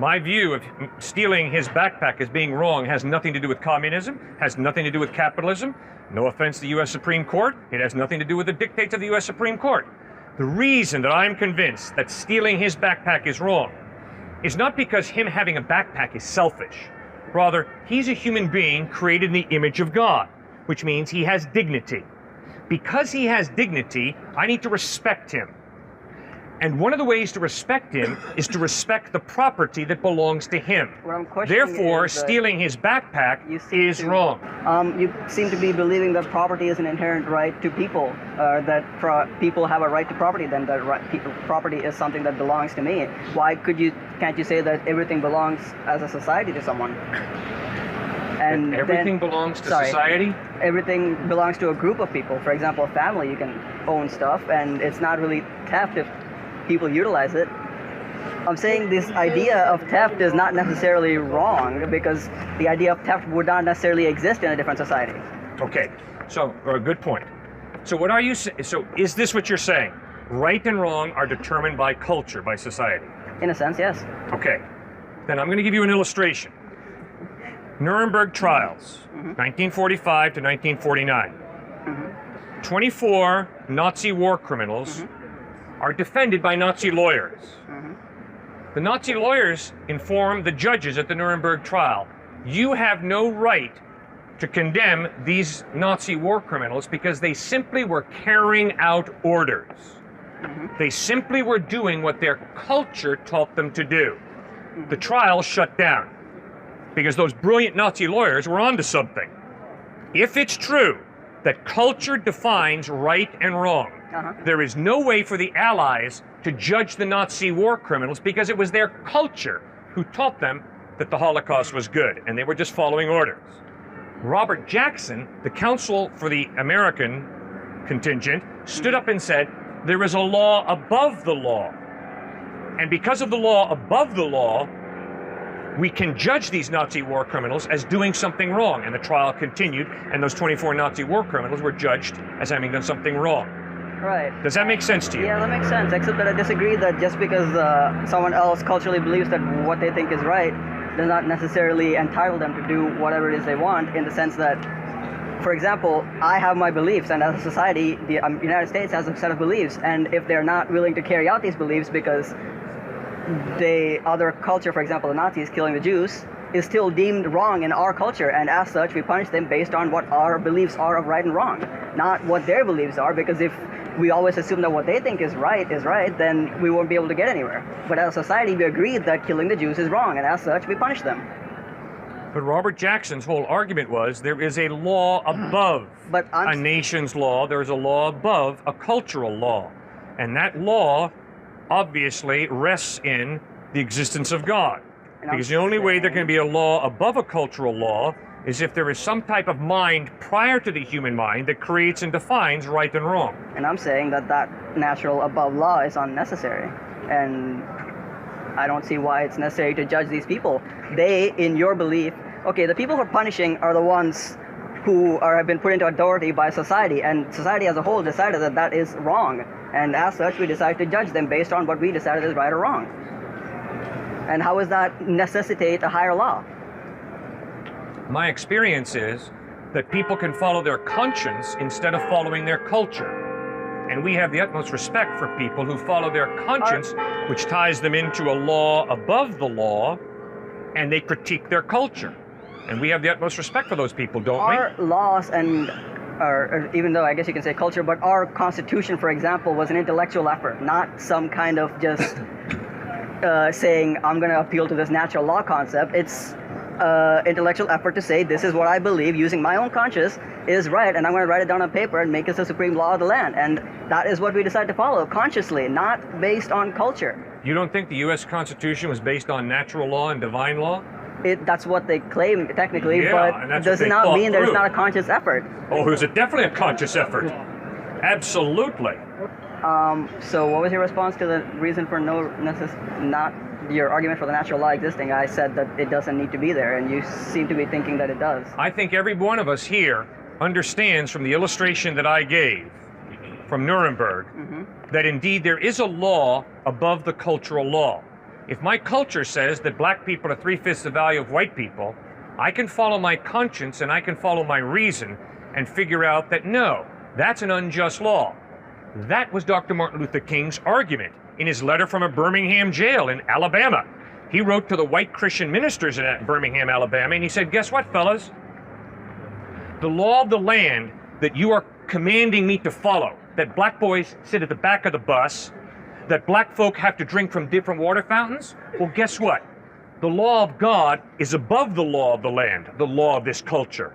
My view of stealing his backpack as being wrong has nothing to do with communism, has nothing to do with capitalism. No offense to the U.S. Supreme Court, it has nothing to do with the dictates of the U.S. Supreme Court. The reason that I'm convinced that stealing his backpack is wrong is not because him having a backpack is selfish. Rather, he's a human being created in the image of God, which means he has dignity. Because he has dignity, I need to respect him. And one of the ways to respect him is to respect the property that belongs to him. Therefore, stealing his backpack is wrong. You seem to be believing that property is an inherent right to people, that people have a right to property, then that property is something that belongs to me. Why can't you say that everything belongs as a society to someone? And everything belongs to society? Everything belongs to a group of people. For example, a family, you can own stuff, and it's not really theft if people utilize it. I'm saying this idea of theft is not necessarily wrong, because the idea of theft would not necessarily exist in a different society. Okay, so good point. So what are you saying? So is this what you're saying? Right and wrong are determined by culture, by society? In a sense, yes. Okay, then I'm going to give you an illustration. Nuremberg trials, 1945 to 1949. 24 Nazi war criminals are defended by Nazi lawyers. The Nazi lawyers inform the judges at the Nuremberg trial, you have no right to condemn these Nazi war criminals because they simply were carrying out orders. They simply were doing what their culture taught them to do. The trial shut down because those brilliant Nazi lawyers were onto something. If it's true that culture defines right and wrong, there is no way for the Allies to judge the Nazi war criminals because it was their culture who taught them that the Holocaust was good, and they were just following orders. Robert Jackson, the counsel for the American contingent, stood up and said, there is a law above the law. And because of the law above the law, we can judge these Nazi war criminals as doing something wrong. And the trial continued, and those 24 Nazi war criminals were judged as having done something wrong. Right. Does that make sense to you? Yeah, that makes sense, except that I disagree that just because someone else culturally believes that what they think is right does not necessarily entitle them to do whatever it is they want, in the sense that, for example, I have my beliefs, and as a society, the United States has a set of beliefs, and if they're not willing to carry out these beliefs because other culture, for example, the Nazis killing the Jews, is still deemed wrong in our culture, and as such, we punish them based on what our beliefs are of right and wrong, not what their beliefs are, because if we always assume that what they think is right, then we won't be able to get anywhere. But as a society, we agreed that killing the Jews is wrong, and as such, we punish them. But Robert Jackson's whole argument was there is a law above a nation's law, there is a law above a cultural law, and that law obviously rests in the existence of God. Because the only way there can be a law above a cultural law is if there is some type of mind prior to the human mind that creates and defines right and wrong. And I'm saying that that natural above law is unnecessary. And I don't see why it's necessary to judge these people. They, in your belief, okay, the people who are punishing are the ones who have been put into authority by society, and society as a whole decided that that is wrong. And as such, we decide to judge them based on what we decided is right or wrong. And how does that necessitate a higher law? My experience is that people can follow their conscience instead of following their culture. And we have the utmost respect for people who follow their conscience, which ties them into a law above the law, and they critique their culture. And we have the utmost respect for those people, don't we? Our laws and even though I guess you can say culture, but our Constitution, for example, was an intellectual effort, not some kind of just saying, I'm going to appeal to this natural law concept. It's intellectual effort to say, this is what I believe, using my own conscience, is right, and I'm going to write it down on paper and make it the supreme law of the land. And that is what we decide to follow, consciously, not based on culture. You don't think the U.S. Constitution was based on natural law and divine law? That's what they claim, technically, yeah, but it does not mean there's not a conscious effort. Oh, it was definitely a conscious effort. Absolutely. So what was your response to the reason for not your argument for the natural law existing? I said that it doesn't need to be there, and you seem to be thinking that it does. I think every one of us here understands from the illustration that I gave from Nuremberg that indeed there is a law above the cultural law. If my culture says that black people are 3/5 the value of white people, I can follow my conscience and I can follow my reason and figure out that no, that's an unjust law. That was Dr. Martin Luther King's argument in his letter from a Birmingham jail in Alabama. He wrote to the white Christian ministers in Birmingham, Alabama, and he said, guess what, fellas? The law of the land that you are commanding me to follow, that black boys sit at the back of the bus, that black folk have to drink from different water fountains, well, guess what? The law of God is above the law of the land, the law of this culture.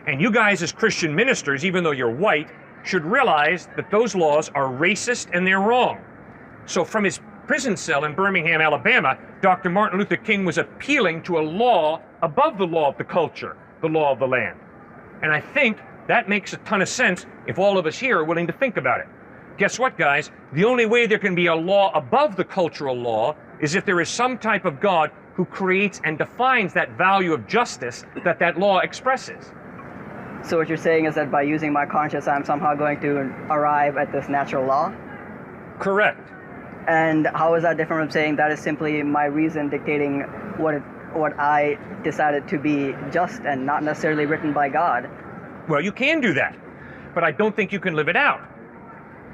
And you guys as Christian ministers, even though you're white, should realize that those laws are racist and they're wrong. So from his prison cell in Birmingham, Alabama, Dr. Martin Luther King was appealing to a law above the law of the culture, the law of the land. And I think that makes a ton of sense if all of us here are willing to think about it. Guess what, guys? The only way there can be a law above the cultural law is if there is some type of God who creates and defines that value of justice that that law expresses. So what you're saying is that by using my conscience, I'm somehow going to arrive at this natural law? Correct. And how is that different from saying that is simply my reason dictating what I decided to be just and not necessarily written by God? Well, you can do that, but I don't think you can live it out.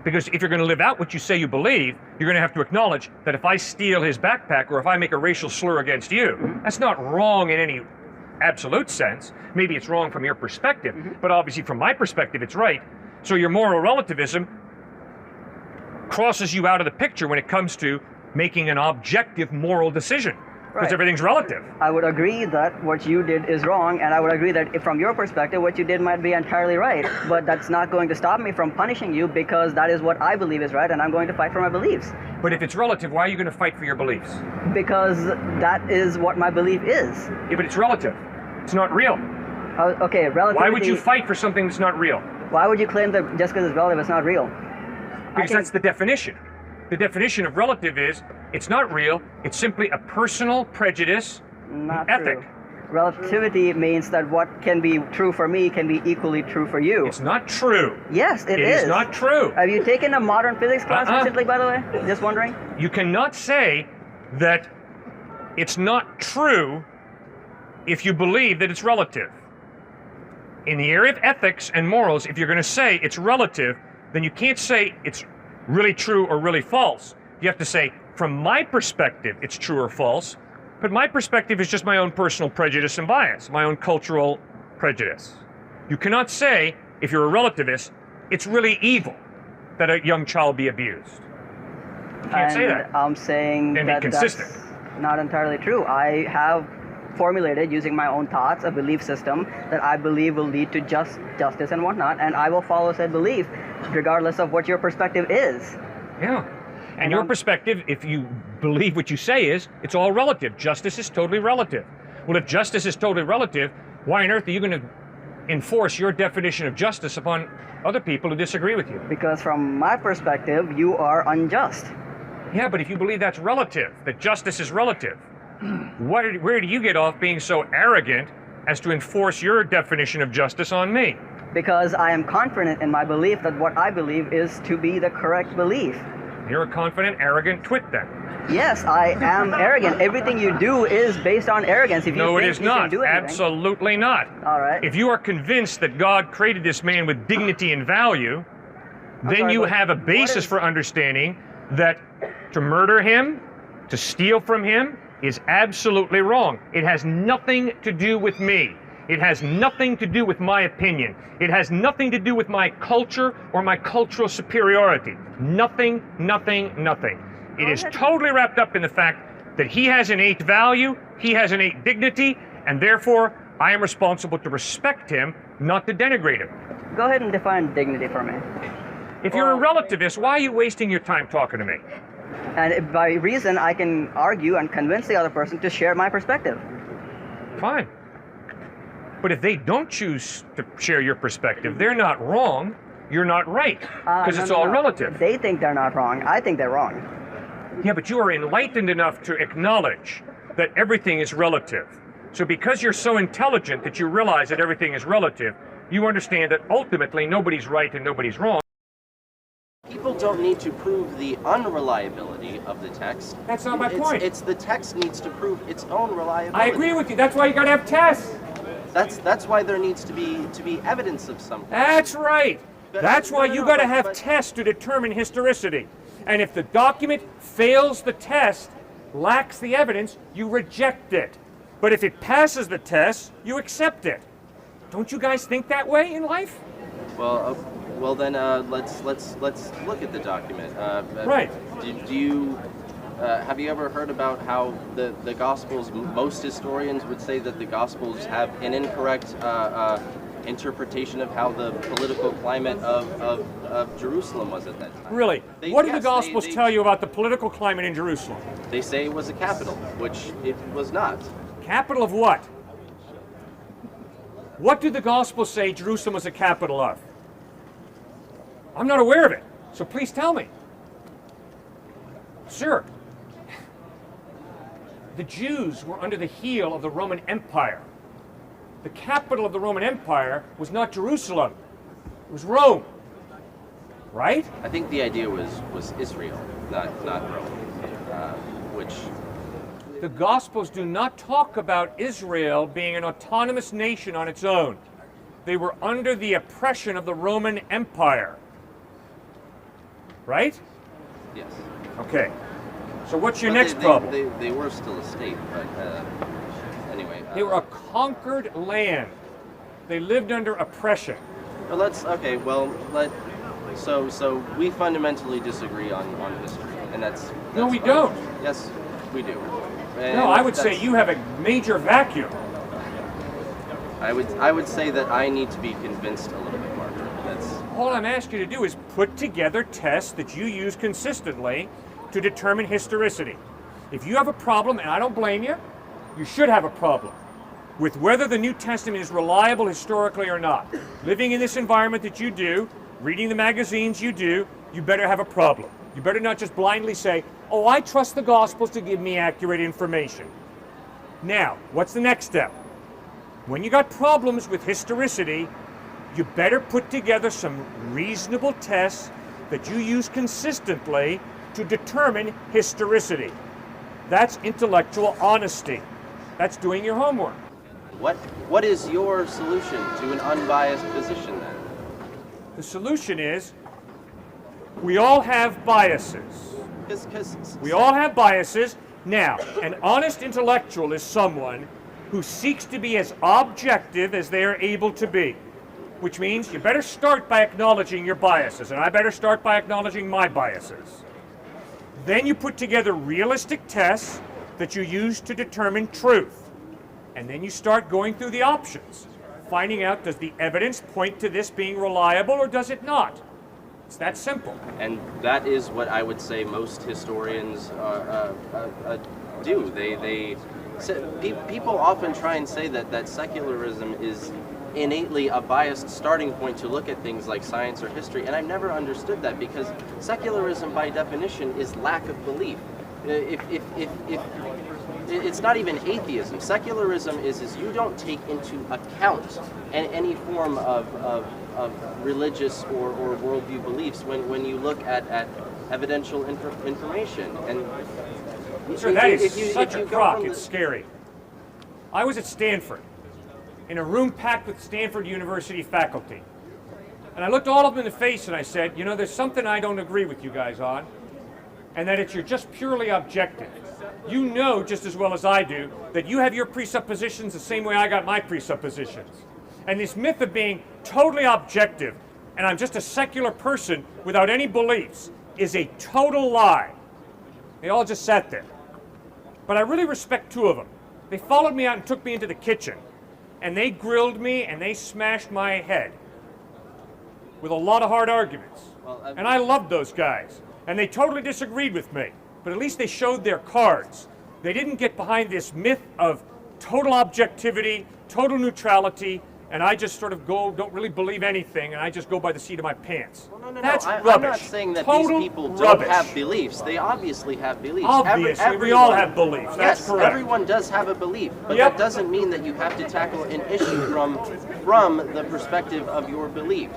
Because if you're going to live out what you say you believe, you're going to have to acknowledge that if I steal his backpack or if I make a racial slur against you, that's not wrong in any absolute sense. Maybe it's wrong from your perspective, but obviously from my perspective, it's right. So your moral relativism crosses you out of the picture when it comes to making an objective moral decision, because everything's relative. I would agree that what you did is wrong, and I would agree that if from your perspective, what you did might be entirely right, but that's not going to stop me from punishing you because that is what I believe is right, and I'm going to fight for my beliefs. But if it's relative, why are you going to fight for your beliefs? Because that is what my belief is. Yeah, but it's relative. It's not real. Okay, relativity. Why would you fight for something that's not real? Why would you claim that just because it's relative, it's not real? Because that's the definition. The definition of relative is, it's not real, it's simply a personal prejudice, not ethic. True. Relativity means that what can be true for me can be equally true for you. It's not true. Yes, it is. It is not true. Have you taken a modern physics class recently, by the way? Just wondering. You cannot say that it's not true if you believe that it's relative. In the area of ethics and morals, if you're going to say it's relative, then you can't say it's really true or really false. You have to say, from my perspective, it's true or false, but my perspective is just my own personal prejudice and bias, my own cultural prejudice. You cannot say, if you're a relativist, it's really evil that a young child be abused. You can't say that. I'm saying and that be consistent. That's not entirely true. I have formulated, using my own thoughts, a belief system that I believe will lead to justice and whatnot, and I will follow said belief regardless of what your perspective is. Yeah. And your perspective, if you believe what you say is, it's all relative. Justice is totally relative. Well, if justice is totally relative, why on earth are you going to enforce your definition of justice upon other people who disagree with you? Because from my perspective, you are unjust. Yeah, but if you believe that's relative, that justice is relative, where do you get off being so arrogant as to enforce your definition of justice on me? Because I am confident in my belief that what I believe is to be the correct belief. You're a confident, arrogant twit then. Yes, I am arrogant. Everything you do is based on arrogance. If you no, think it is you not. Can do anything, absolutely not. All right. If you are convinced that God created this man with dignity and value, then you have a basis for understanding that to murder him, to steal from him, is absolutely wrong. It has nothing to do with me. It has nothing to do with my opinion. It has nothing to do with my culture or my cultural superiority. Nothing, nothing, nothing. It is totally wrapped up in the fact that he has innate value, he has innate dignity, and therefore I am responsible to respect him, not to denigrate him. Go ahead and define dignity for me. If you're a relativist, why are you wasting your time talking to me? And by reason, I can argue and convince the other person to share my perspective. Fine. But if they don't choose to share your perspective, they're not wrong, you're not right, because it's all relative. They think they're not wrong. I think they're wrong. Yeah, but you are enlightened enough to acknowledge that everything is relative. So because you're so intelligent that you realize that everything is relative, you understand that ultimately nobody's right and nobody's wrong. People don't need to prove the unreliability of the text. That's not my point. It's the text needs to prove its own reliability. I agree with you. That's why you got to have tests. That's why there needs to be evidence of something. That's right. That's why you got to have but- tests to determine historicity. And if the document fails the test, lacks the evidence, you reject it. But if it passes the test, you accept it. Don't you guys think that way in life? Well then let's look at the document. Right. Do you have you ever heard about how the Gospels? Most historians would say that the Gospels have an incorrect interpretation of how the political climate of Jerusalem was at that time. Really? What do the Gospels tell you about the political climate in Jerusalem? They say it was a capital, which it was not. Capital of what? What do the Gospels say Jerusalem was a capital of? I'm not aware of it, so please tell me. Sir, the Jews were under the heel of the Roman Empire. The capital of the Roman Empire was not Jerusalem, it was Rome. Right? I think the idea was Israel, not Rome, which. The Gospels do not talk about Israel being an autonomous nation on its own. They were under the oppression of the Roman Empire. Right? Yes. Okay. So what's your But next problem? They were still a state, but anyway. They were a conquered land. They lived under oppression. Well, so we fundamentally disagree on history, and that's No, we fine. don't. Yes, we do. No, I would say you have a major vacuum. I would say that I need to be convinced a little bit, Margaret. That's All I'm asking you to do is put together tests that you use consistently to determine historicity. If you have a problem, and I don't blame you, you should have a problem with whether the New Testament is reliable historically or not. Living in this environment that you do, reading the magazines you do, you better have a problem. You better not just blindly say, oh, I trust the Gospels to give me accurate information. Now, what's the next step? When you got problems with historicity, you better put together some reasonable tests that you use consistently to determine historicity. That's intellectual honesty. That's doing your homework. what is your solution to an unbiased position then? The solution is we all have biases. We all have biases. Now, an honest intellectual is someone who seeks to be as objective as they are able to be, which means you better start by acknowledging your biases, and I better start by acknowledging my biases. Then you put together realistic tests that you use to determine truth. And then you start going through the options, finding out, does the evidence point to this being reliable or does it not? It's that simple. And that is what I would say most historians do. People often try and say that secularism is innately a biased starting point to look at things like science or history, and I've never understood that, because secularism by definition is lack of belief. If it's not even atheism. Secularism is you don't take into account any form of religious or worldview beliefs when you look at evidential information. And Sir, that is such a crock, it's scary. I was at Stanford, in a room packed with Stanford University faculty. And I looked all of them in the face and I said, you know, there's something I don't agree with you guys on, and that you're just purely objective. You know just as well as I do that you have your presuppositions the same way I got my presuppositions. And this myth of being totally objective, and I'm just a secular person without any beliefs, is a total lie. They all just sat there. But I really respect two of them. They followed me out and took me into the kitchen, and they grilled me and they smashed my head with a lot of hard arguments. And I loved those guys. And they totally disagreed with me, but at least they showed their cards. They didn't get behind this myth of total objectivity, total neutrality, and I just sort of don't really believe anything, and I just go by the seat of my pants. Well, no. That's I'm rubbish. not saying that Total these people don't rubbish. have beliefs. They obviously have beliefs. Obviously, we all have beliefs. That's yes, correct. everyone does have a belief, but Yep. that doesn't mean that you have to tackle an issue from the perspective of your belief.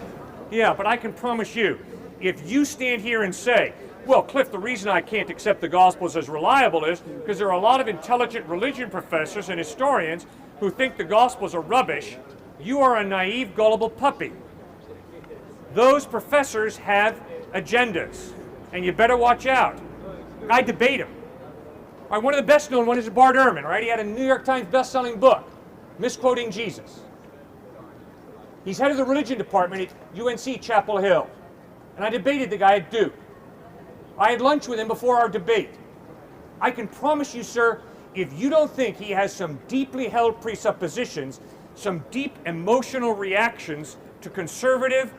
Yeah, but I can promise you, if you stand here and say, well, Cliff, the reason I can't accept the Gospels as reliable is because there are a lot of intelligent religion professors and historians who think the Gospels are rubbish, you are a naive, gullible puppy. Those professors have agendas, and you better watch out. I debate them. All right, one of the best known ones is Bart Ehrman, right? He had a New York Times best-selling book, Misquoting Jesus. He's head of the religion department at UNC Chapel Hill. And I debated the guy at Duke. I had lunch with him before our debate. I can promise you, sir, if you don't think he has some deeply held presuppositions, some deep emotional reactions to conservative,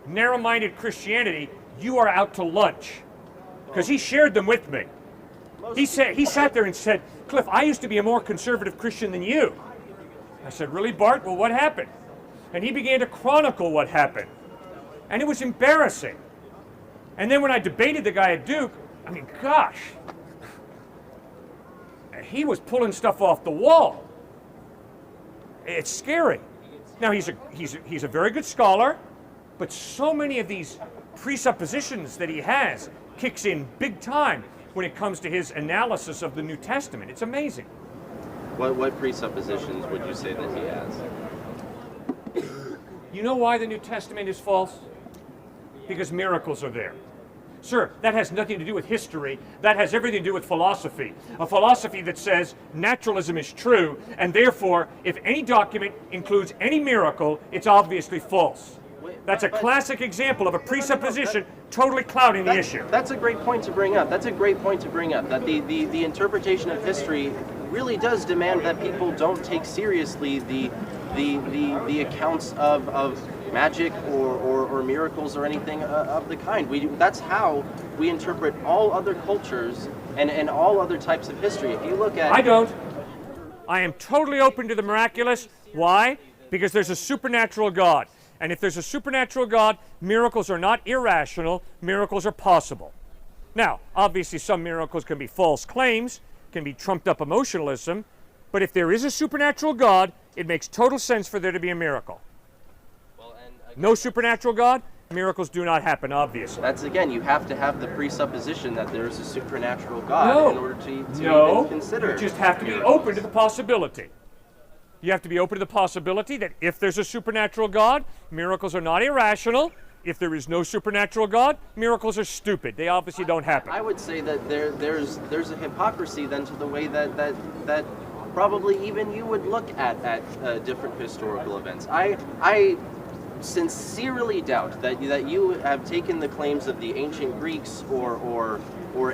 narrow-minded Christianity, you are out to lunch. Because he shared them with me. He sat there and said, Cliff, I used to be a more conservative Christian than you. I said, really, Bart? Well, what happened? And he began to chronicle what happened. And it was embarrassing. And then when I debated the guy at Duke, I mean, gosh, he was pulling stuff off the wall. It's scary. Now, he's a very good scholar, but so many of these presuppositions that he has kicks in big time when it comes to his analysis of the New Testament. It's amazing. What presuppositions would you say that he has? You know why the New Testament is false? Because miracles are there. Sir, that has nothing to do with history. That has everything to do with philosophy. A philosophy that says naturalism is true, and therefore, if any document includes any miracle, it's obviously false. That's a classic example of a presupposition totally clouding the issue. That's a great point to bring up. That the interpretation of history really does demand that people don't take seriously the accounts of magic or miracles or anything of the kind. That's how we interpret all other cultures and all other types of history. If you look at... I don't. I am totally open to the miraculous. Why? Because there's a supernatural God. And if there's a supernatural God, miracles are not irrational, miracles are possible. Now, obviously some miracles can be false claims, can be trumped up emotionalism, but if there is a supernatural God, it makes total sense for there to be a miracle. No supernatural God, miracles do not happen, obviously. That's, again, you have to have the presupposition that there is a supernatural God in order to even consider. You just have to be open to the possibility. You have to be open to the possibility that if there's a supernatural God, miracles are not irrational. If there is no supernatural God, miracles are stupid. They obviously don't happen. I would say that there's a hypocrisy then to the way that probably even you would look at different historical events. I sincerely doubt that you have taken the claims of the ancient Greeks or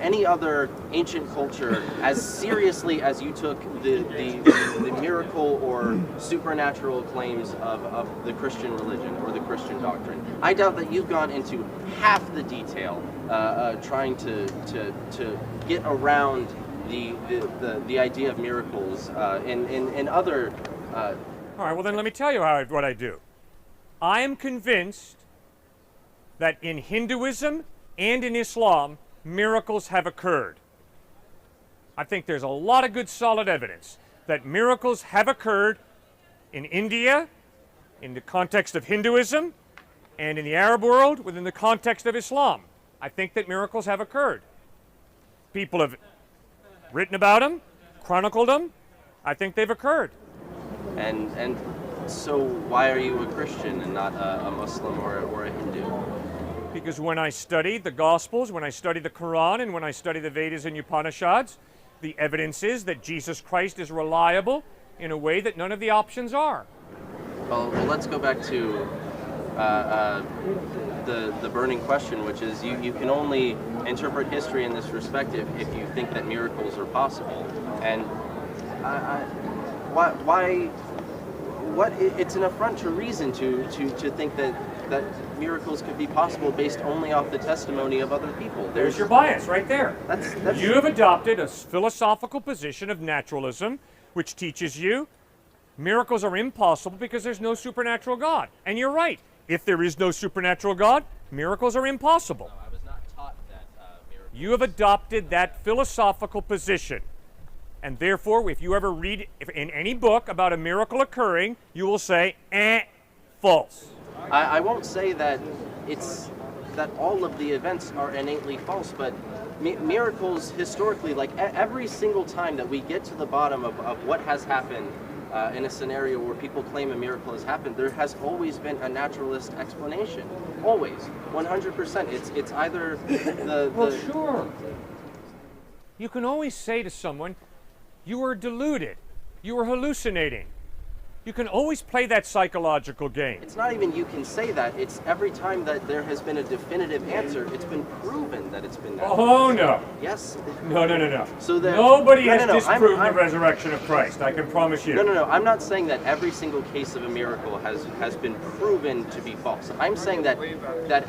any other ancient culture as seriously as you took the miracle or supernatural claims of the Christian religion or the Christian doctrine. I doubt that you've gone into half the detail trying to get around the idea of miracles in other... All right, well then let me tell you what I do. I am convinced that in Hinduism and in Islam, miracles have occurred. I think there's a lot of good solid evidence that miracles have occurred in India, in the context of Hinduism, and in the Arab world within the context of Islam. I think that miracles have occurred. People have written about them, chronicled them. I think they've occurred. And so why are you a Christian and not a Muslim or a Hindu? Because when I study the Gospels, when I study the Quran, and when I study the Vedas and Upanishads, the evidence is that Jesus Christ is reliable in a way that none of the options are. Well, let's go back to the burning question, which is you can only interpret history in this respect if you think that miracles are possible. And why? It's an affront to reason to think that miracles could be possible based only off the testimony of other people. There's your bias right there. That's You have adopted a philosophical position of naturalism, which teaches you miracles are impossible because there's no supernatural God. And you're right. If there is no supernatural God, miracles are impossible. I was not taught that miracles... You have adopted that philosophical position. And therefore, if you ever read in any book about a miracle occurring, you will say, false. I won't say that it's that all of the events are innately false, but miracles historically, like every single time that we get to the bottom of what has happened in a scenario where people claim a miracle has happened, there has always been a naturalist explanation. Always. 100%. It's either the... Well, sure. You can always say to someone, you are deluded. You are hallucinating. You can always play that psychological game. It's not even you can say that. It's every time that there has been a definitive answer, it's been proven that it's been natural. Oh, no. Yes. No. So that Nobody has no. disproved the resurrection of Christ, I can promise you. No. I'm not saying that every single case of a miracle has been proven to be false. I'm saying that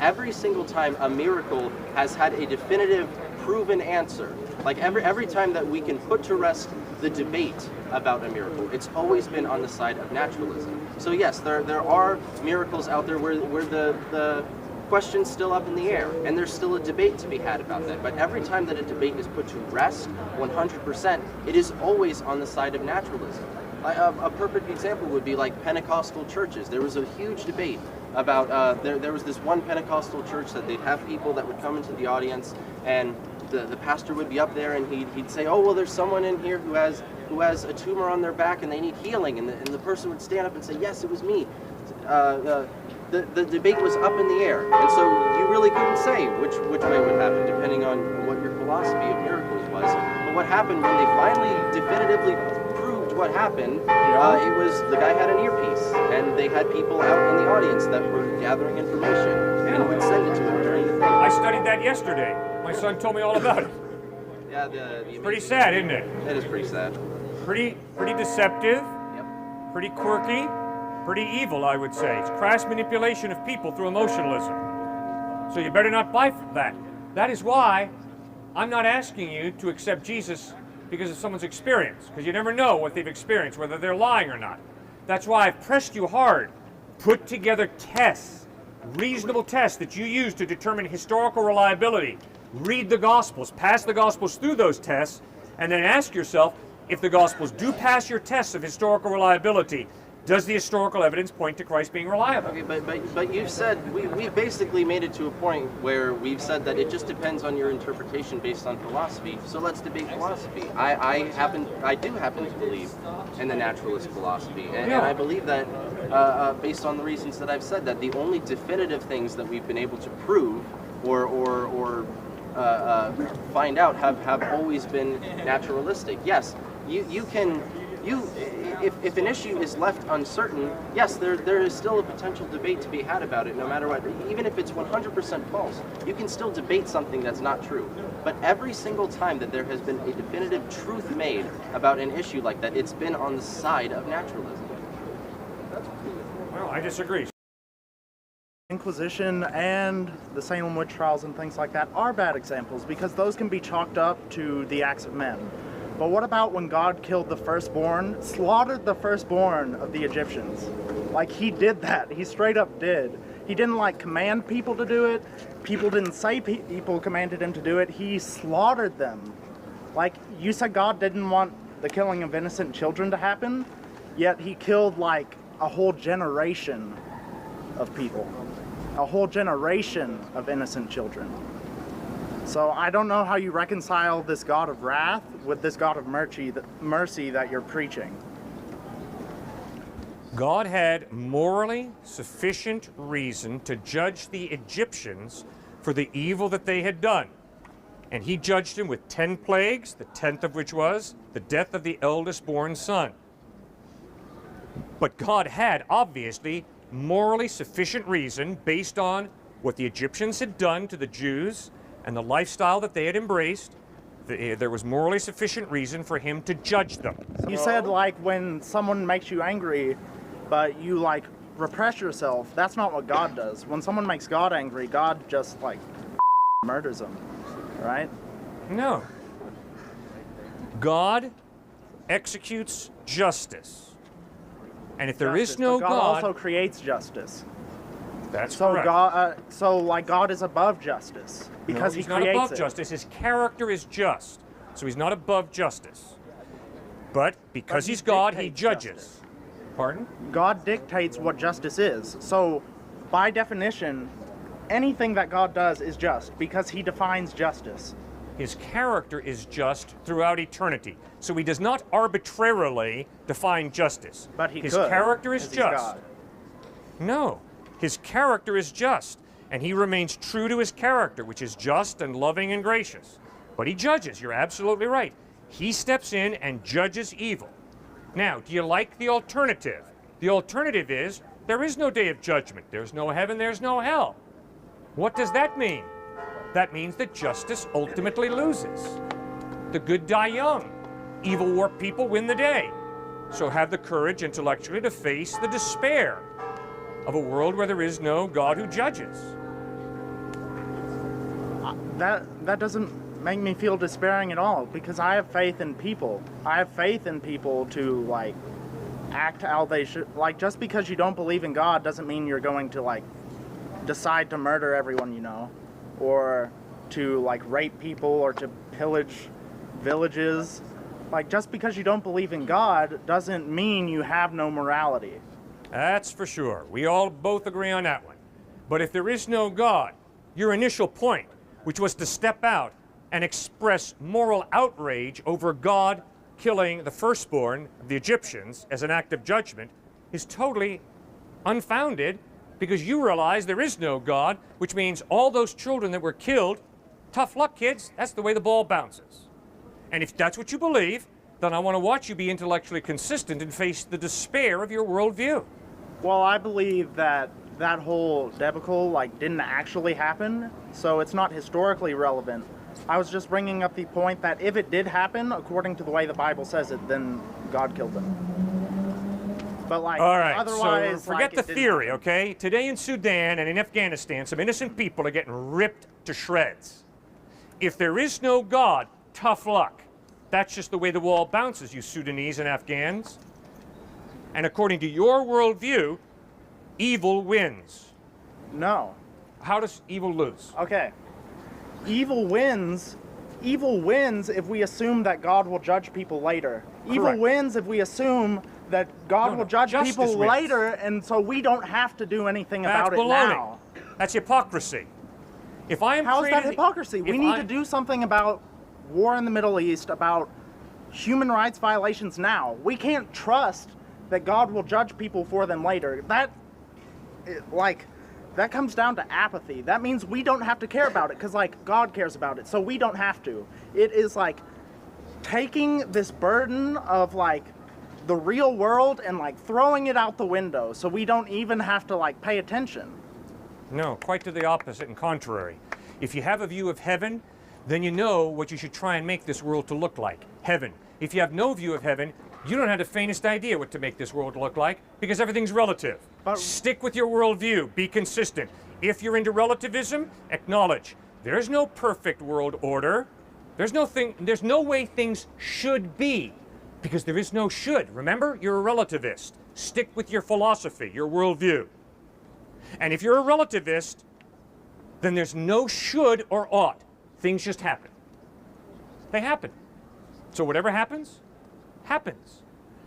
every single time a miracle has had a definitive proven answer, like every time that we can put to rest the debate about a miracle, it's always been on the side of naturalism. So yes, there are miracles out there where the question's still up in the air, and there's still a debate to be had about that. But every time that a debate is put to rest, 100%, it is always on the side of naturalism. A perfect example would be like Pentecostal churches. There was a huge debate about, there was this one Pentecostal church that they'd have people that would come into the audience, and the pastor would be up there and he'd say, oh, well, there's someone in here who has a tumor on their back and they need healing, and the person would stand up and say, yes, it was me. The debate was up in the air, and so you really couldn't say which way would happen depending on what your philosophy of miracles was. But what happened when they finally definitively proved what happened, it was the guy had an earpiece, and they had people out in the audience that were gathering information and would send it to him during the thing. I studied that yesterday. My son told me all about it. Yeah, it's pretty sad, isn't it? It is pretty sad. Pretty deceptive. Yep. Pretty quirky. Pretty evil, I would say. It's crass manipulation of people through emotionalism. So you better not buy that. That is why I'm not asking you to accept Jesus because of someone's experience, because you never know what they've experienced, whether they're lying or not. That's why I've pressed you hard. Put together tests, reasonable tests that you use to determine historical reliability. Read the Gospels, pass the Gospels through those tests, and then ask yourself, if the Gospels do pass your tests of historical reliability, does the historical evidence point to Christ being reliable? Okay, but you've said, we've basically made it to a point where we've said that it just depends on your interpretation based on philosophy, so let's debate philosophy. I do happen to believe in the naturalist philosophy, and I believe that, based on the reasons that I've said, that the only definitive things that we've been able to prove or find out have always been naturalistic. Yes, if an issue is left uncertain, yes, there is still a potential debate to be had about it, no matter what. Even if it's 100% false, you can still debate something that's not true. But every single time that there has been a definitive truth made about an issue like that, it's been on the side of naturalism. Well, I disagree. Inquisition and the Salem witch trials and things like that are bad examples because those can be chalked up to the acts of men. But what about when God killed the firstborn, slaughtered the firstborn of the Egyptians? Like, he did that. He straight up did. He didn't, like, command people to do it. People didn't say people commanded him to do it. He slaughtered them. Like, you said God didn't want the killing of innocent children to happen, yet he killed, like, a whole generation of people. A whole generation of innocent children. So I don't know how you reconcile this God of wrath with this God of mercy that you're preaching. God had morally sufficient reason to judge the Egyptians for the evil that they had done. And he judged them with 10 plagues, the 10th of which was the death of the eldest born son. But God had, obviously, morally sufficient reason based on what the Egyptians had done to the Jews and the lifestyle that they had embraced. There was morally sufficient reason for him to judge them. You said, like, when someone makes you angry, but you, like, repress yourself, that's not what God does. When someone makes God angry, God just, like, murders them, right? No. God executes justice. And if there is no God God, also creates justice. that's So correct. God is above justice because he's he not creates above it. justice. His character is just, so he's not above justice. But because But he he's God, he dictates judges. justice. Pardon? God dictates what justice is. So, by definition, anything that God does is just because he defines justice. His character is just throughout eternity. So he does not arbitrarily define justice. But he His could, character is 'cause he's just. God. No, his character is just, and he remains true to his character, which is just and loving and gracious. But he judges, you're absolutely right. He steps in and judges evil. Now, do you like the alternative? The alternative is there is no day of judgment. There's no heaven, there's no hell. What does that mean? That means that justice ultimately loses. The good die young. Evil warped people win the day. So have the courage intellectually to face the despair of a world where there is no God who judges. That doesn't make me feel despairing at all, because I have faith in people. I have faith in people to, like, act how they should. Like, just because you don't believe in God doesn't mean you're going to, like, decide to murder everyone you know, or to, like, rape people or to pillage villages. Like, just because you don't believe in God doesn't mean you have no morality. That's for sure. We all both agree on that one. But if there is no God, your initial point, which was to step out and express moral outrage over God killing the firstborn of the Egyptians as an act of judgment, is totally unfounded, because you realize there is no God, which means all those children that were killed, tough luck, kids, that's the way the ball bounces. And if that's what you believe, then I want to watch you be intellectually consistent and face the despair of your worldview. Well, I believe that that whole debacle, like, didn't actually happen, so it's not historically relevant. I was just bringing up the point that if it did happen, according to the way the Bible says it, then God killed them. But, like, All right, otherwise, so forget like, the theory, okay? Today in Sudan and in Afghanistan, some innocent people are getting ripped to shreds. If there is no God, tough luck. That's just the way the wall bounces, you Sudanese and Afghans. And according to your worldview, evil wins. No. How does evil lose? Okay. Evil wins. Evil wins if we assume that God will judge people later. Evil Correct. wins if we assume that God No, will judge justice people wins. later, and so we don't have to do anything That's about it baloney. now. That's hypocrisy. If I am How is that created- hypocrisy? We if need I- to do something about war in the Middle East, about human rights violations now. We can't trust that God will judge people for them later. That comes down to apathy. That means we don't have to care about it because, like, God cares about it, so we don't have to. It is like taking this burden of, like, the real world and, like, throwing it out the window so we don't even have to, like, pay attention. No, quite to the opposite and contrary. If you have a view of heaven, then you know what you should try and make this world to look like. Heaven. If you have no view of heaven, you don't have the faintest idea what to make this world look like, because everything's relative. But- Stick with your worldview. Be consistent. If you're into relativism, acknowledge there's no perfect world order. There's no way things should be, because there is no should. Remember, you're a relativist. Stick with your philosophy, your worldview. And if you're a relativist, then there's no should or ought. Things just happen. They happen. So whatever happens, happens.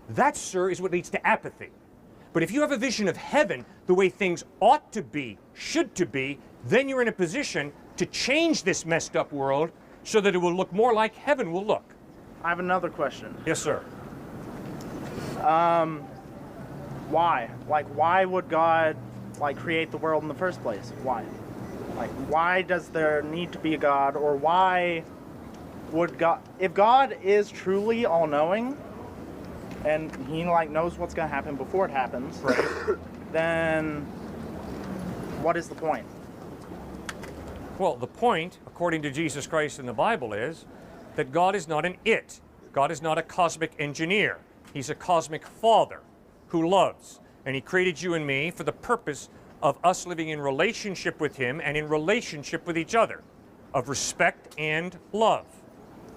That, sir, is what leads to apathy. But if you have a vision of heaven, the way things ought to be, should to be, then you're in a position to change this messed up world so that it will look more like heaven will look. I have another question. Yes, sir. Why? Like, why would God, like, create the world in the first place? Why? Like, why does there need to be a God, or why would God, if God is truly all-knowing, and he, like, knows what's going to happen before it happens, Right. then what is the point? Well, the point, according to Jesus Christ in the Bible, is that God is not an it. God is not a cosmic engineer. He's a cosmic father who loves. And he created you and me for the purpose of us living in relationship with him and in relationship with each other, of respect and love.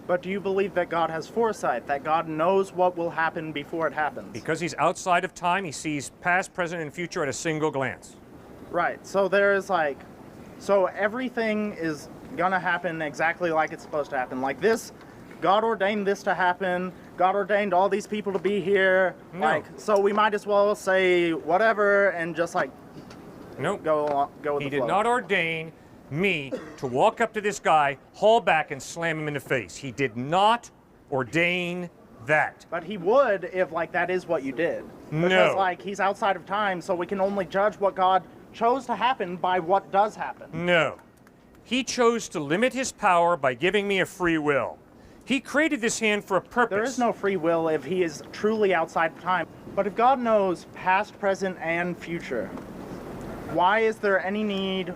But do you believe that God has foresight, that God knows what will happen before it happens? Because he's outside of time, he sees past, present, and future at a single glance. Right, so there's like, so everything is gonna happen exactly like it's supposed to happen. Like this, God ordained this to happen, God ordained all these people to be here. No. Like, so we might as well say whatever and just like Nope. go with He the did flow. not ordain me to walk up to this guy, haul back, and slam him in the face. He did not ordain that. But he would if, like, that is what you did. No. Because, like, he's outside of time, so we can only judge what God chose to happen by what does happen. No. He chose to limit his power by giving me a free will. He created this hand for a purpose. There is no free will if he is truly outside of time. But if God knows past, present, and future, why is there any need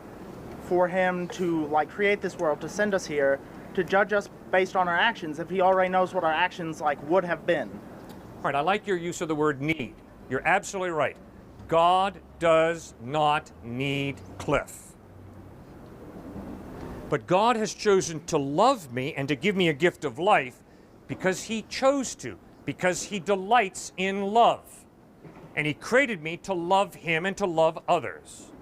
for him to, like, create this world, to send us here, to judge us based on our actions if he already knows what our actions, like, would have been? All right, I like your use of the word need. You're absolutely right. God does not need Cliffe. But God has chosen to love me and to give me a gift of life because he chose to, because he delights in love. And he created me to love him and to love others.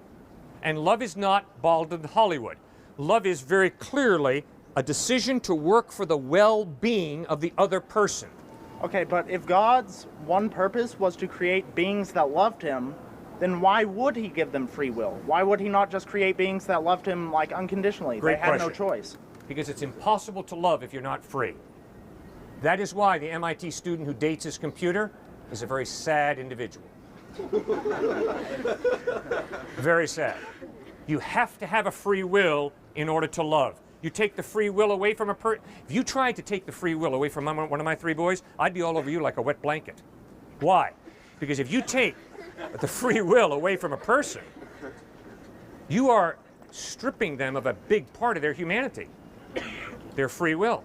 And love is not bald in Hollywood. Love is very clearly a decision to work for the well-being of the other person. Okay, but if God's one purpose was to create beings that loved him, then why would he give them free will? Why would he not just create beings that loved him, like, unconditionally? Great They had no question. choice. Because it's impossible to love if you're not free. That is why the MIT student who dates his computer is a very sad individual. Very sad. You have to have a free will in order to love. You take the free will away from a person. If you tried to take the free will away from one of my three boys, I'd be all over you like a wet blanket. Why? Because if you take the free will away from a person, you are stripping them of a big part of their humanity, their free will.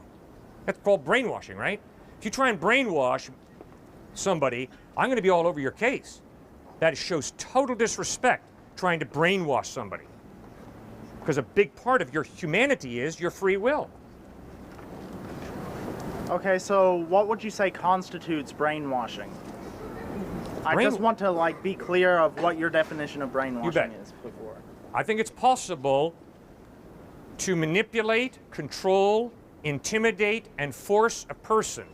That's called brainwashing, right? If you try and brainwash somebody, I'm going to be all over your case. That shows total disrespect, trying to brainwash somebody. Because a big part of your humanity is your free will. Okay, so what would you say constitutes brainwashing? I just want to, like, be clear of what your definition of brainwashing is before. I think it's possible to manipulate, control, intimidate, and force a person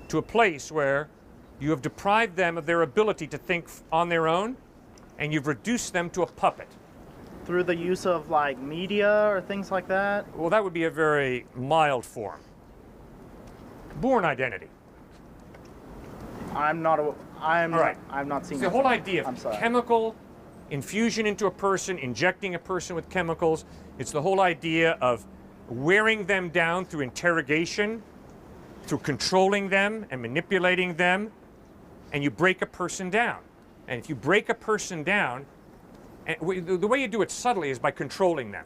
to a place where you have deprived them of their ability to think on their own, and you've reduced them to a puppet. Through the use of, like, media or things like that? Well, that would be a very mild form. Born identity. I'm not seeing The whole idea I'm of sorry. chemical infusion into a person, injecting a person with chemicals, it's the whole idea of wearing them down through interrogation, through controlling them and manipulating them, and you break a person down. And if you break a person down, and the way you do it subtly is by controlling them.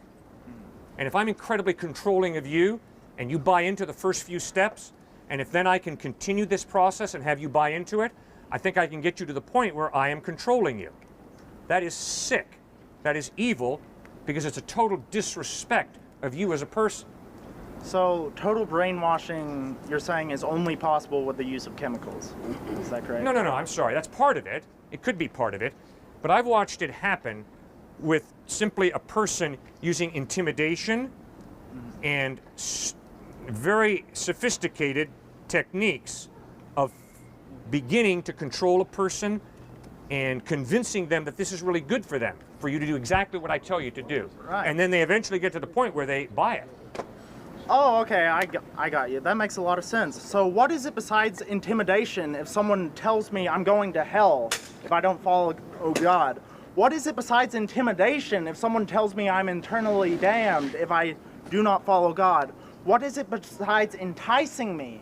And if I'm incredibly controlling of you, and you buy into the first few steps, and if then I can continue this process and have you buy into it, I think I can get you to the point where I am controlling you. That is sick. That is evil, because it's a total disrespect of you as a person. So, total brainwashing, you're saying, is only possible with the use of chemicals. Is that correct? No, I'm sorry. That's part of it. It could be part of it. But I've watched it happen with simply a person using intimidation and very sophisticated techniques of beginning to control a person and convincing them that this is really good for them, for you to do exactly what I tell you to do. Right. And then they eventually get to the point where they buy it. Oh, okay, I got you. That makes a lot of sense. So what is it besides intimidation if someone tells me I'm going to hell if I don't follow God? What is it besides intimidation if someone tells me I'm eternally damned if I do not follow God? What is it besides enticing me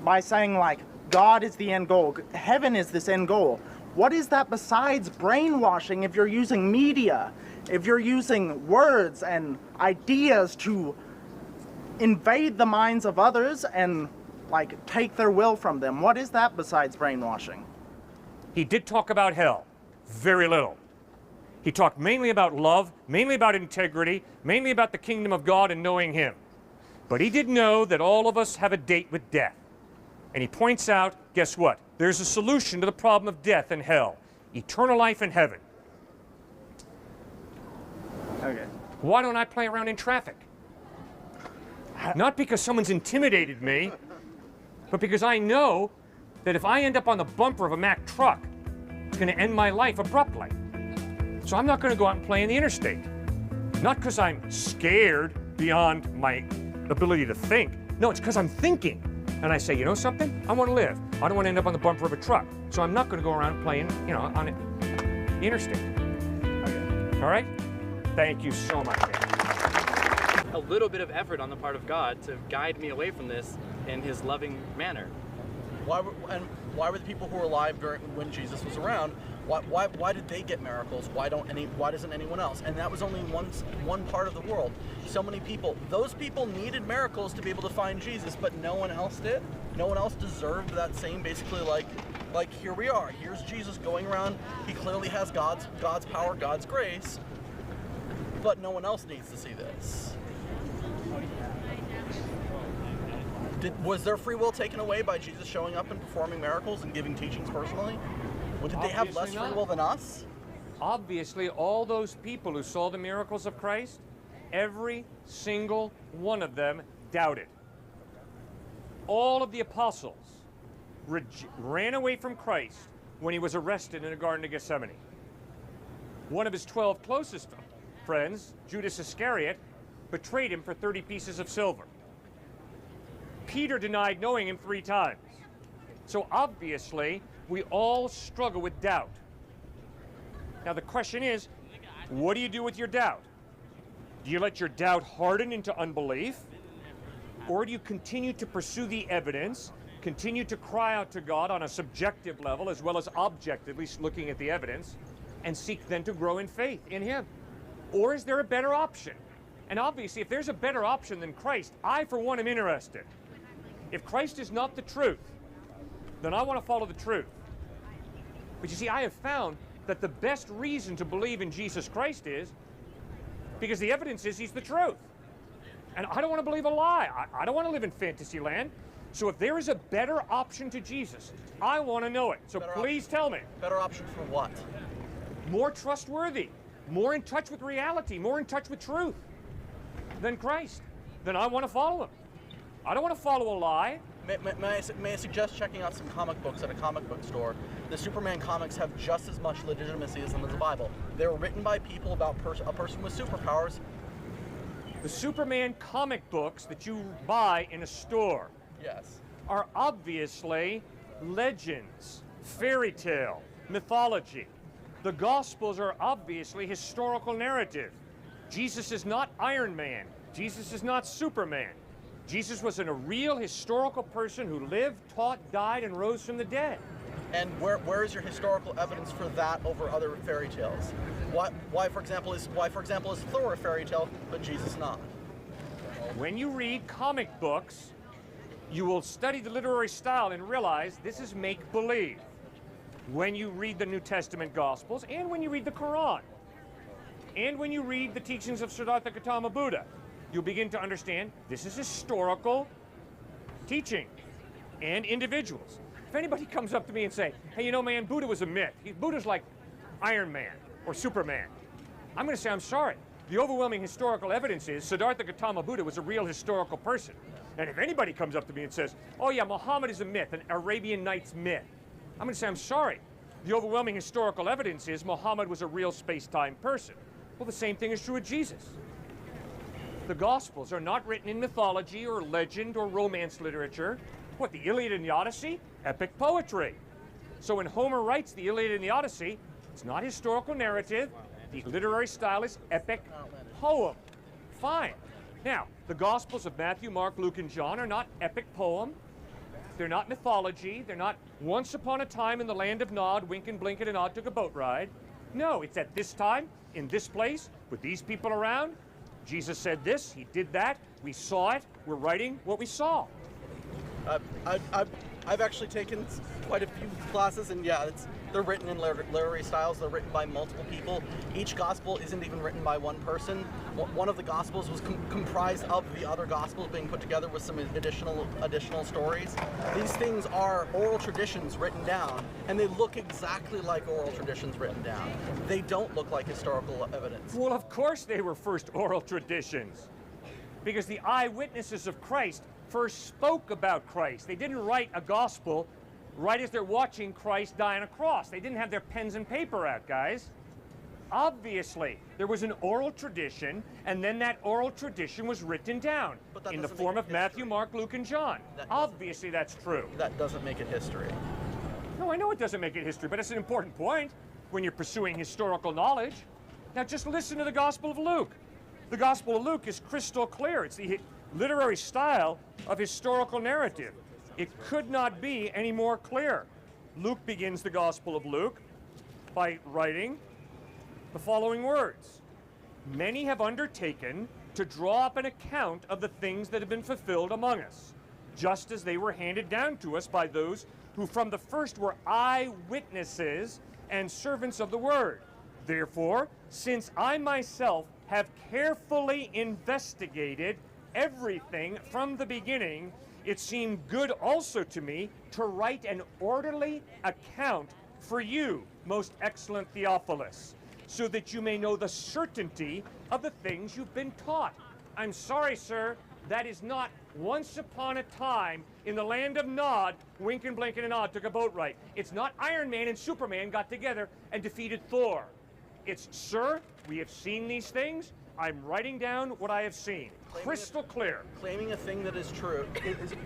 by saying, like, God is the end goal, heaven is this end goal? What is that besides brainwashing if you're using media, if you're using words and ideas to invade the minds of others and, like, take their will from them? What is that besides brainwashing? He did talk about hell. Very little. He talked mainly about love, mainly about integrity, mainly about the kingdom of God and knowing him. But he did know that all of us have a date with death. And he points out, guess what? There's a solution to the problem of death and hell. Eternal life in heaven. Okay. Why don't I play around in traffic? Not because someone's intimidated me, but because I know that if I end up on the bumper of a Mack truck, it's going to end my life abruptly. So I'm not going to go out and play in the interstate. Not because I'm scared beyond my ability to think. No, it's because I'm thinking. And I say, you know something? I want to live. I don't want to end up on the bumper of a truck. So I'm not going to go around playing, on the interstate. Okay. All right? Thank you so much, man. A little bit of effort on the part of God to guide me away from this in his loving manner. Why were the people who were alive when Jesus was around? Why did they get miracles? Why doesn't anyone else? And that was only one part of the world. So many people. Those people needed miracles to be able to find Jesus, but no one else did. No one else deserved that same, basically, like here we are. Here's Jesus going around. He clearly has God's power, God's grace, but no one else needs to see this. Was their free will taken away by Jesus showing up and performing miracles and giving teachings personally? Well, did they have less free will than us? Obviously, all those people who saw the miracles of Christ, every single one of them doubted. All of the apostles ran away from Christ when he was arrested in the Garden of Gethsemane. One of his 12 closest friends, Judas Iscariot, betrayed him for 30 pieces of silver. Peter denied knowing him 3 times. So obviously, we all struggle with doubt. Now the question is, what do you do with your doubt? Do you let your doubt harden into unbelief? Or do you continue to pursue the evidence, continue to cry out to God on a subjective level as well as objectively looking at the evidence, and seek then to grow in faith in him? Or is there a better option? And obviously, if there's a better option than Christ, I, for one, am interested. If Christ is not the truth, then I want to follow the truth. But you see, I have found that the best reason to believe in Jesus Christ is because the evidence is he's the truth. And I don't want to believe a lie. I don't want to live in fantasy land. So if there is a better option to Jesus, I want to know it. So please tell me. Better option for what? More trustworthy, more in touch with reality, more in touch with truth than Christ. Then I want to follow him. I don't want to follow a lie. May I suggest checking out some comic books at a comic book store? The Superman comics have just as much legitimacy as the Bible. They were written by people about a person with superpowers. The Superman comic books that you buy in a store, yes, are obviously legends, fairy tale, mythology. The Gospels are obviously historical narrative. Jesus is not Iron Man. Jesus is not Superman. Jesus was a real historical person who lived, taught, died, and rose from the dead. And where is your historical evidence for that over other fairy tales? Why, for example, is Thor a fairy tale, but Jesus not? When you read comic books, you will study the literary style and realize this is make-believe. When you read the New Testament Gospels, and when you read the Quran, and when you read the teachings of Siddhartha Gautama Buddha, you'll begin to understand this is historical teaching and individuals. If anybody comes up to me and say, hey, you know, man, Buddha was a myth. Buddha's like Iron Man or Superman. I'm going to say, I'm sorry. The overwhelming historical evidence is Siddhartha Gautama Buddha was a real historical person. And if anybody comes up to me and says, oh yeah, Muhammad is a myth, an Arabian Nights myth, I'm going to say, I'm sorry. The overwhelming historical evidence is Muhammad was a real space-time person. Well, the same thing is true of Jesus. The Gospels are not written in mythology or legend or romance literature. What, the Iliad and the Odyssey? Epic poetry. So when Homer writes the Iliad and the Odyssey, it's not historical narrative. The literary style is epic poem. Fine. Now, the Gospels of Matthew, Mark, Luke, and John are not epic poem. They're not mythology. They're not once upon a time in the land of Nod, Wink and Blink and Nod took a boat ride. No, it's at this time, in this place, with these people around. Jesus said this, he did that, we saw it, we're writing what we saw. I've actually taken quite a few classes, and yeah, they're written in literary styles. They're written by multiple people. Each gospel isn't even written by one person. One of the gospels was comprised of the other gospels being put together with some additional stories. These things are oral traditions written down, and they look exactly like oral traditions written down. They don't look like historical evidence. Well, of course they were first oral traditions, because the eyewitnesses of Christ first spoke about Christ. They didn't write a gospel right as they're watching Christ die on a cross. They didn't have their pens and paper out, guys. Obviously, there was an oral tradition, and then that oral tradition was written down But that in the doesn't form make of it Matthew, history. Mark, Luke, and John. That doesn't- Obviously, that's true. That doesn't make it history. No, I know it doesn't make it history, but it's an important point when you're pursuing historical knowledge. Now, just listen to the Gospel of Luke. The Gospel of Luke is crystal clear. It's the literary style of historical narrative. It could not be any more clear. Luke begins the Gospel of Luke by writing the following words. Many have undertaken to draw up an account of the things that have been fulfilled among us, just as they were handed down to us by those who from the first were eyewitnesses and servants of the word. Therefore, since I myself have carefully investigated everything from the beginning, it seemed good also to me to write an orderly account for you, most excellent Theophilus, so that you may know the certainty of the things you've been taught. I'm sorry, sir, that is not once upon a time in the land of Nod, Wink and Blink and Nod took a boat ride. It's not Iron Man and Superman got together and defeated Thor. It's, sir, we have seen these things. I'm writing down what I have seen. Crystal clear. Claiming a thing that is true,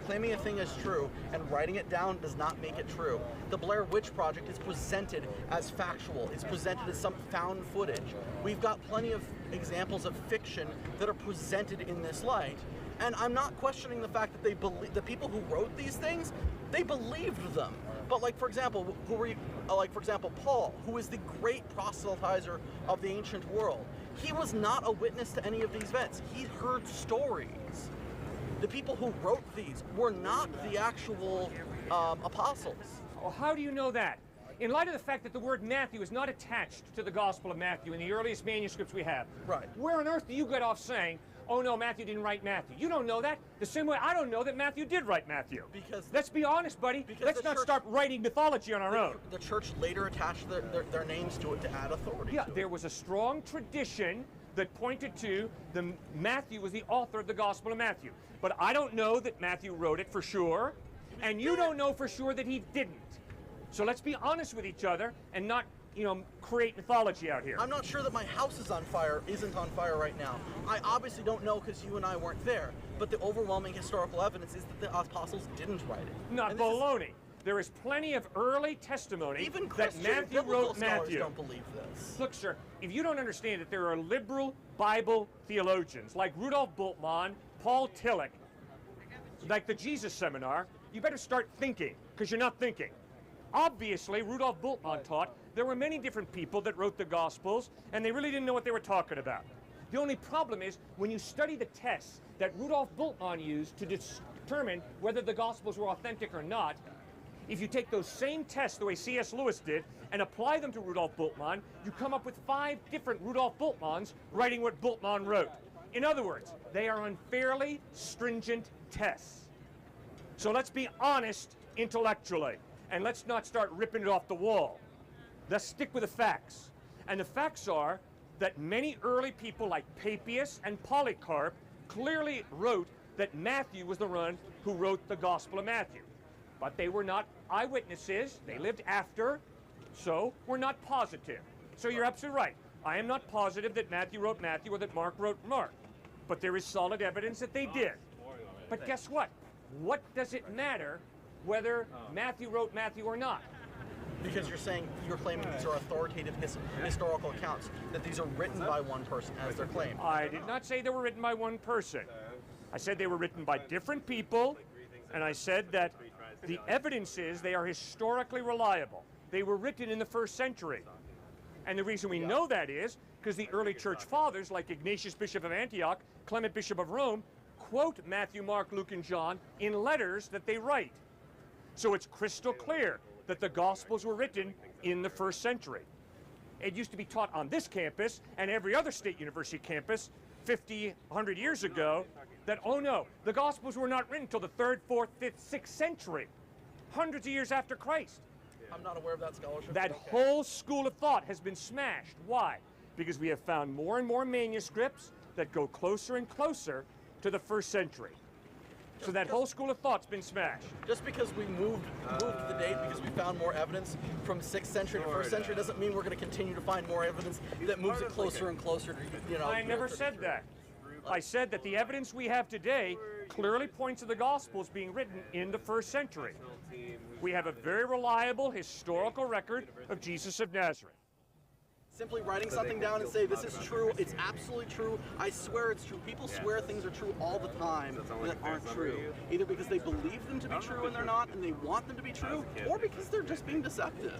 claiming a thing is true, and writing it down does not make it true. The Blair Witch Project is presented as factual. It's presented as some found footage. We've got plenty of examples of fiction that are presented in this light. And I'm not questioning the fact that they believe the people who wrote these things, they believed them. But like for example, who were you, like for example, Paul, who is the great proselytizer of the ancient world. He was not a witness to any of these events. He heard stories. The people who wrote these were not the actual apostles. Oh, how do you know that? In light of the fact that the word Matthew is not attached to the Gospel of Matthew in the earliest manuscripts we have, Right. where on earth do you get off saying, oh no, Matthew didn't write Matthew? You don't know that. The same way I don't know that Matthew did write Matthew. Because- let's be honest, buddy. because Let's the not church- start writing mythology on our own. The church later attached their names to it to add authority. Yeah, to there it. was a strong tradition that pointed to the Matthew was the author of the Gospel of Matthew. But I don't know that Matthew wrote it for sure, and you don't know for sure that he didn't. So let's be honest with each other and not, create mythology out here. I'm not sure that my house isn't on fire right now. I obviously don't know because you and I weren't there. But the overwhelming historical evidence is that the apostles didn't write it. Not And this is- baloney. There is plenty of early testimony Even that Christian Matthew biblical wrote scholars Matthew. don't believe this. Look, sir, if you don't understand that there are liberal Bible theologians like Rudolf Bultmann, Paul Tillich, like the Jesus Seminar, you better start thinking, because you're not thinking. Obviously, Rudolf Bultmann taught there were many different people that wrote the Gospels, and they really didn't know what they were talking about. The only problem is when you study the tests that Rudolf Bultmann used to determine whether the Gospels were authentic or not, if you take those same tests the way C.S. Lewis did and apply them to Rudolf Bultmann, you come up with 5 different Rudolf Bultmanns writing what Bultmann wrote. In other words, they are unfairly stringent tests. So let's be honest intellectually, and let's not start ripping it off the wall. Let's stick with the facts. And the facts are that many early people like Papias and Polycarp clearly wrote that Matthew was the one who wrote the Gospel of Matthew. But they were not eyewitnesses. They lived after, so we're not positive. So you're absolutely right. I am not positive that Matthew wrote Matthew or that Mark wrote Mark. But there is solid evidence that they did. But guess what? What does it matter whether Matthew wrote Matthew or not? Because you're claiming these are authoritative historical accounts, that these are written by one person as their claim. I did not say they were written by one person. I said they were written by different people, and I said that the evidence is they are historically reliable. They were written in the 1st century. And the reason we know that is because the early church fathers, like Ignatius, Bishop of Antioch, Clement, Bishop of Rome, quote Matthew, Mark, Luke, and John in letters that they write. So it's crystal clear that the Gospels were written in the 1st century. It used to be taught on this campus and every other state university campus 50, 100 years ago that, oh no, the Gospels were not written until the 3rd, 4th, 5th, 6th century, hundreds of years after Christ. I'm not aware of that scholarship. That but okay. whole school of thought has been smashed. Why? Because we have found more and more manuscripts that go closer and closer to the 1st century. So that whole school of thought's been smashed. Just because we moved the date because we found more evidence from 6th century to 1st century doesn't mean we're going to continue to find more evidence that moves it closer and closer to, I never said that. I said that the evidence we have today clearly points to the Gospels being written in the 1st century. We have a very reliable historical record of Jesus of Nazareth. Simply writing something down and say this is true, it's absolutely true, I swear it's true. People swear things are true all the time that aren't true. Either because they believe them to be true and they're not, and they want them to be true, or because they're just being deceptive.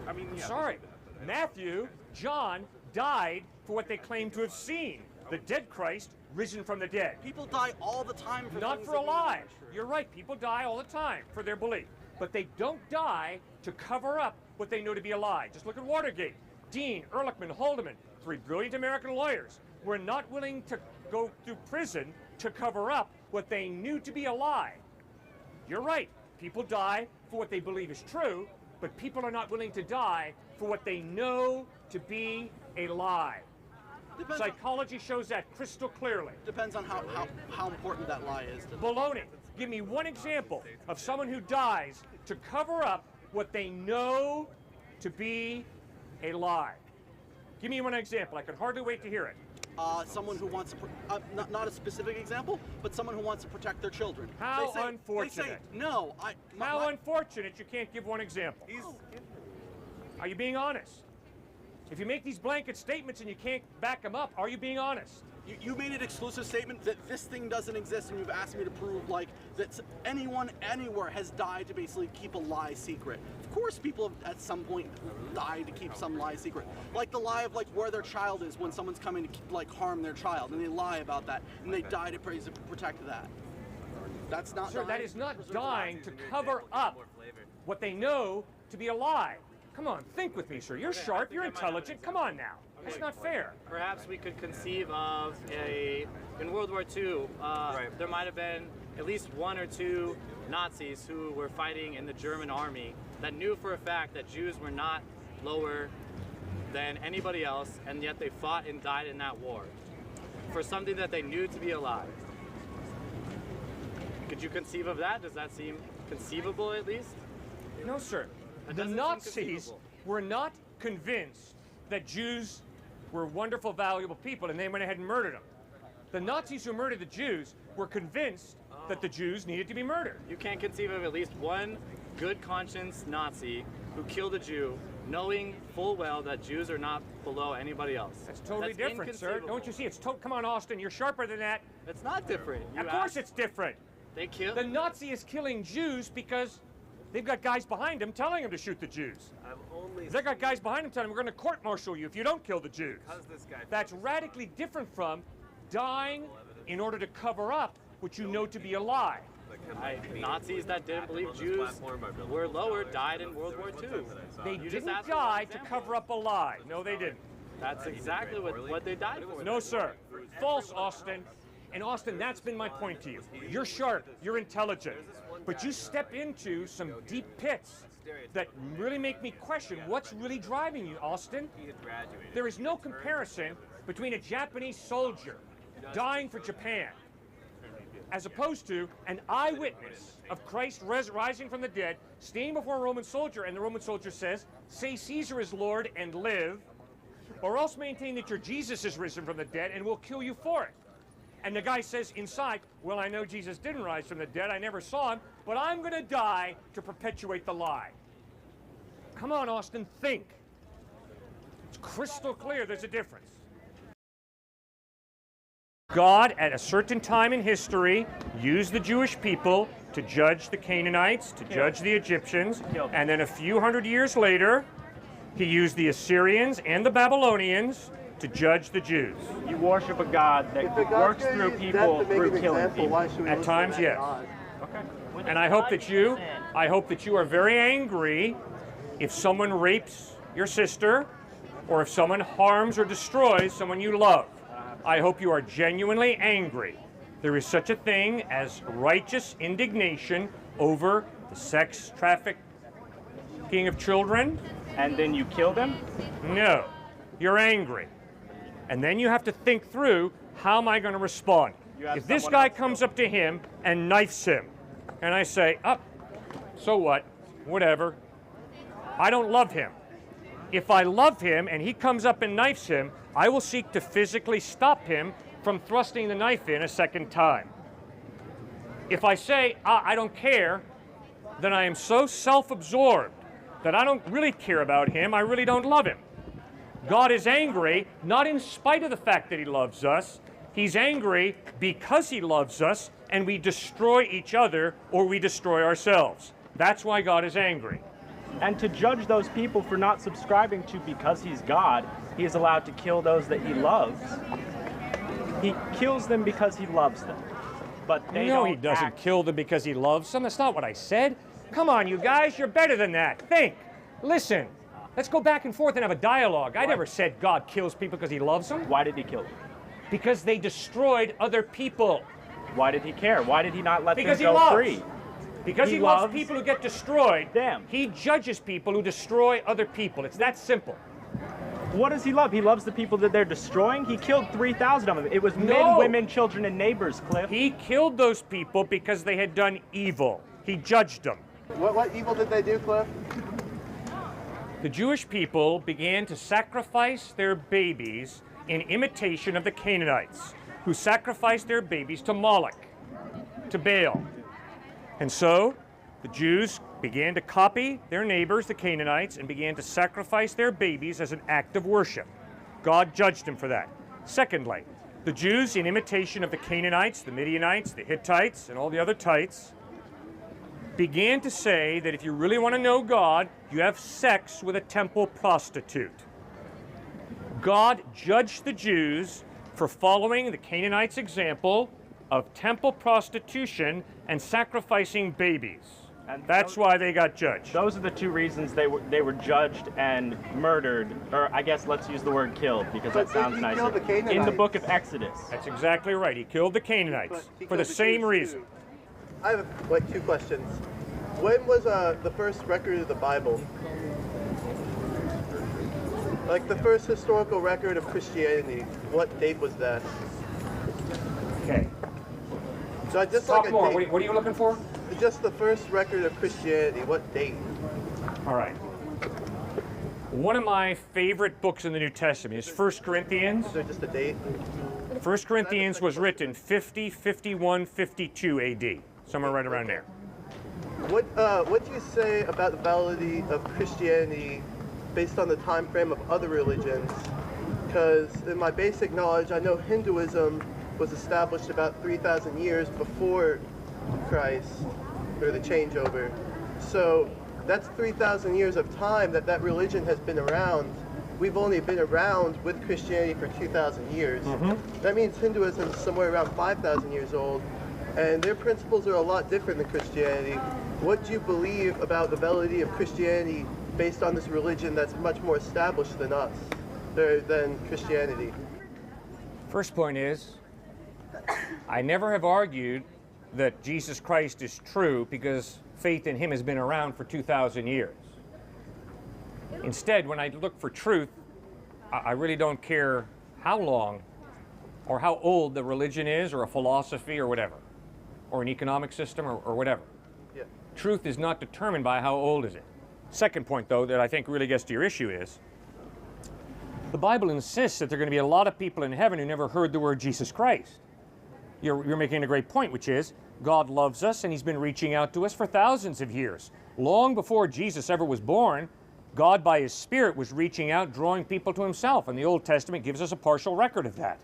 I'm sorry. Matthew, John died for what they claim to have seen. The dead Christ risen from the dead. People die all the time for Not things for that a we know lie. are true. You're right. People die all the time for their belief. But they don't die to cover up what they know to be a lie. Just look at Watergate. Dean, Ehrlichman, Haldeman, 3 brilliant American lawyers, were not willing to go through prison to cover up what they knew to be a lie. You're right. People die for what they believe is true, but people are not willing to die for what they know to be a lie. Psychology shows that crystal clearly. Depends on how important that lie is. Baloney. Give me one example of someone who dies to cover up what they know to be a lie. Give me one example. I can hardly wait to hear it. Someone who wants to, not a specific example, but someone who wants to protect their children. How They say, unfortunate. no, How unfortunate you can't give one example. Are you being honest? If you make these blanket statements and you can't back them up, are you being honest? You made an exclusive statement that this thing doesn't exist, and you've asked me to prove like that anyone anywhere has died to basically keep a lie secret. Of course, people have at some point died to keep some lie secret, like the lie of like where their child is when someone's coming to like harm their child, and they lie about that, and they die to protect that. That's not. Sir, that is not dying to cover up what they know to be a lie. Come on, think with me, sir. You're sharp, you're intelligent. Come on now. That's not fair. Perhaps we could conceive of in World War II, there might have been at least 1 or 2 Nazis who were fighting in the German army that knew for a fact that Jews were not lower than anybody else, and yet they fought and died in that war for something that they knew to be a lie. Could you conceive of that? Does that seem conceivable at least? No, sir. That The doesn't seem Nazis conceivable. were not convinced that Jews were wonderful, valuable people, and they went ahead and murdered them. The Nazis who murdered the Jews were convinced that the Jews needed to be murdered. You can't conceive of at least one good conscience Nazi who killed a Jew knowing full well that Jews are not below anybody else. That's totally different, sir. inconceivable. Don't you see? Come on, Austin. You're sharper than that. It's not different. Of course it's different. They kill. The Nazi is killing Jews because they've got guys behind them telling them to shoot the Jews. They've got guys behind them telling them, we're going to court-martial you if you don't kill the Jews. That's radically different from dying in order to cover up what you know to be a lie. Nazis that didn't believe Jews were lower died in World War II. They You just didn't asked for die an to example. cover up a lie. No, they didn't. That's exactly what they died for. No, sir. False, Austin. And Austin, that's been my point to you. You're sharp, you're intelligent, but you step into some deep pits that really make me question what's really driving you, Austin. There is no comparison between a Japanese soldier dying for Japan as opposed to an eyewitness of Christ rising from the dead, standing before a Roman soldier, and the Roman soldier says, say Caesar is Lord and live, or else maintain that your Jesus is risen from the dead and we'll kill you for it. And the guy says inside, well, I know Jesus didn't rise from the dead, I never saw him, but I'm going to die to perpetuate the lie. Come on, Austin, think. It's crystal clear there's a difference. God, at a certain time in history, used the Jewish people to judge the Canaanites, to judge the Egyptians, and then a few hundred years later, he used the Assyrians and the Babylonians to judge the Jews. You worship a God that works through people through killing people. At times, yes. Okay. And I hope that you are very angry if someone rapes your sister or if someone harms or destroys someone you love. I hope you are genuinely angry. There is such a thing as righteous indignation over the sex trafficking of children. And then you kill them? No, you're angry. And then you have to think through, how am I going to respond? If this guy comes up to him and knifes him, and I say, so what? Whatever. I don't love him. If I love him and he comes up and knifes him, I will seek to physically stop him from thrusting the knife in a second time. If I say, I don't care, then I am so self-absorbed that I don't really care about him, I really don't love him. God is angry, not in spite of the fact that he loves us. He's angry because he loves us, and we destroy each other or we destroy ourselves. That's why God is angry. And to judge those people for not subscribing to because he's God, he is allowed to kill those that he loves. He kills them because he loves them. But they No, don't he doesn't act. kill them because he loves them. That's not what I said. Come on, you guys, you're better than that. Think. Listen. Let's go back and forth and have a dialogue. I never said God kills people because he loves them. Why did he kill them? Because they destroyed other people. Why did he care? Why did he not let Because them he go loves. free? Because he loves people who get destroyed. Them. He judges people who destroy other people. It's that simple. What does he love? He loves the people that they're destroying. He killed 3,000 of them. It was men, No. women, children, and neighbors, Cliff. He killed those people because they had done evil. He judged them. What evil did they do, Cliff? The Jewish people began to sacrifice their babies in imitation of the Canaanites, who sacrificed their babies to Moloch, to Baal. And so the Jews began to copy their neighbors, the Canaanites, and began to sacrifice their babies as an act of worship. God judged them for that. Secondly, the Jews, in imitation of the Canaanites, the Midianites, the Hittites, and all the other tites, began to say that if you really want to know God, you have sex with a temple prostitute. God judged the Jews for following the Canaanites' example of temple prostitution and sacrificing babies. And That's why they got judged. Those are the two reasons they were judged and murdered, or I guess let's use the word killed because But that sounds he nicer. killed the Canaanites. In the book of Exodus. That's exactly right. He killed the Canaanites But he for the killed same Jews, reason. too. I have like two questions. When was the first record of the Bible? Like the first historical record of Christianity. What date was that? Okay. So I just Talk like a more. date. What are you looking for? Just the first record of Christianity. What date? All right. One of my favorite books in the New Testament is 1 Corinthians. Is there just a date? 1 Corinthians was written 50, 51, 52 AD, somewhere right around there. What do you say about the validity of Christianity based on the time frame of other religions? Because in my basic knowledge, I know Hinduism was established about 3,000 years before Christ, or the changeover. So that's 3,000 years of time that religion has been around. We've only been around with Christianity for 2,000 years. That means Hinduism is somewhere around 5,000 years old, and their principles are a lot different than Christianity. What do you believe about the validity of Christianity based on this religion that's much more established than us, than Christianity? First point is, I never have argued that Jesus Christ is true because faith in him has been around for 2,000 years. Instead, when I look for truth, I really don't care how long or how old the religion is or a philosophy or whatever, or an economic system or whatever. Yeah. Truth is not determined by how old is it. Second point, though, that I think really gets to your issue is, the Bible insists that there are going to be a lot of people in heaven who never heard the word Jesus Christ. You're making a great point, which is God loves us and he's been reaching out to us for thousands of years. Long before Jesus ever was born, God by his Spirit was reaching out, drawing people to himself, and the Old Testament gives us a partial record of that.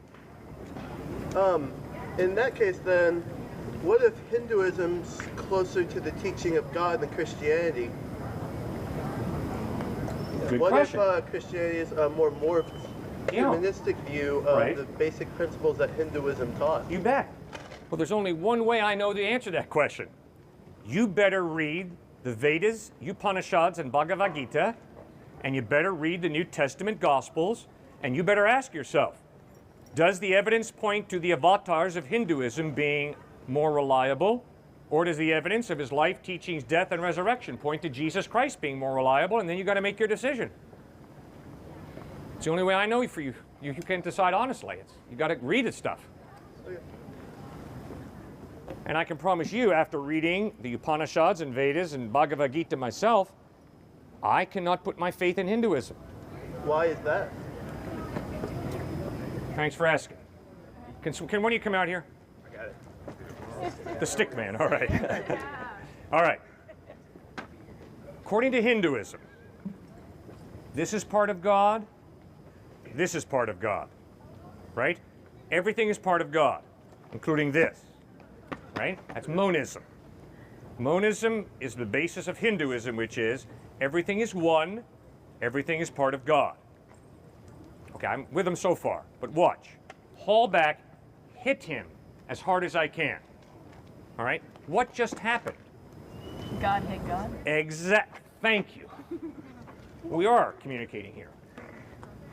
In that case then, what if Hinduism's closer to the teaching of God than Christianity? Good What question. if Christianity is a more morphed Yeah. humanistic view of Right. the basic principles that Hinduism taught? You bet. Well, there's only one way I know to answer that question. You better read the Vedas, Upanishads, and Bhagavad Gita, and you better read the New Testament Gospels, and you better ask yourself, does the evidence point to the avatars of Hinduism being more reliable, or does the evidence of his life, teachings, death, and resurrection point to Jesus Christ being more reliable? And then you got to make your decision. It's the only way I know for you. You can decide honestly. You got to read this stuff. And I can promise you, after reading the Upanishads and Vedas and Bhagavad Gita myself, I cannot put my faith in Hinduism. Why is that? Thanks for asking. Can one of you come out here? I got it. The stick man, all right. All right. According to Hinduism, this is part of God, this is part of God, right? Everything is part of God, including this, right? That's monism. Monism is the basis of Hinduism, which is everything is one, everything is part of God. Okay, I'm with him so far, but watch. Haul back, hit him as hard as I can. All right? What just happened? God hit God? Thank you. We are communicating here.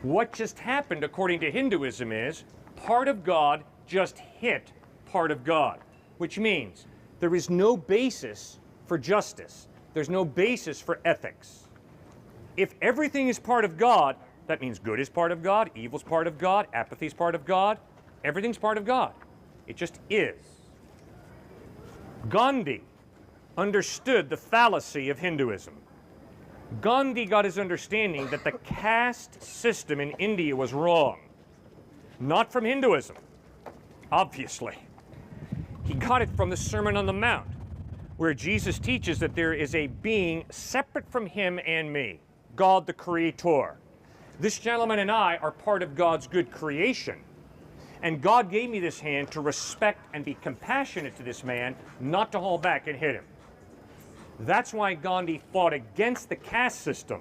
What just happened, according to Hinduism, is part of God just hit part of God, which means there is no basis for justice. There's no basis for ethics. If everything is part of God, that means good is part of God, evil's part of God, apathy is part of God, everything's part of God. It just is. Gandhi understood the fallacy of Hinduism. Gandhi got his understanding that the caste system in India was wrong. Not from Hinduism, obviously. He got it from the Sermon on the Mount, where Jesus teaches that there is a being separate from him and me, God the Creator. This gentleman and I are part of God's good creation. And God gave me this hand to respect and be compassionate to this man, not to haul back and hit him. That's why Gandhi fought against the caste system,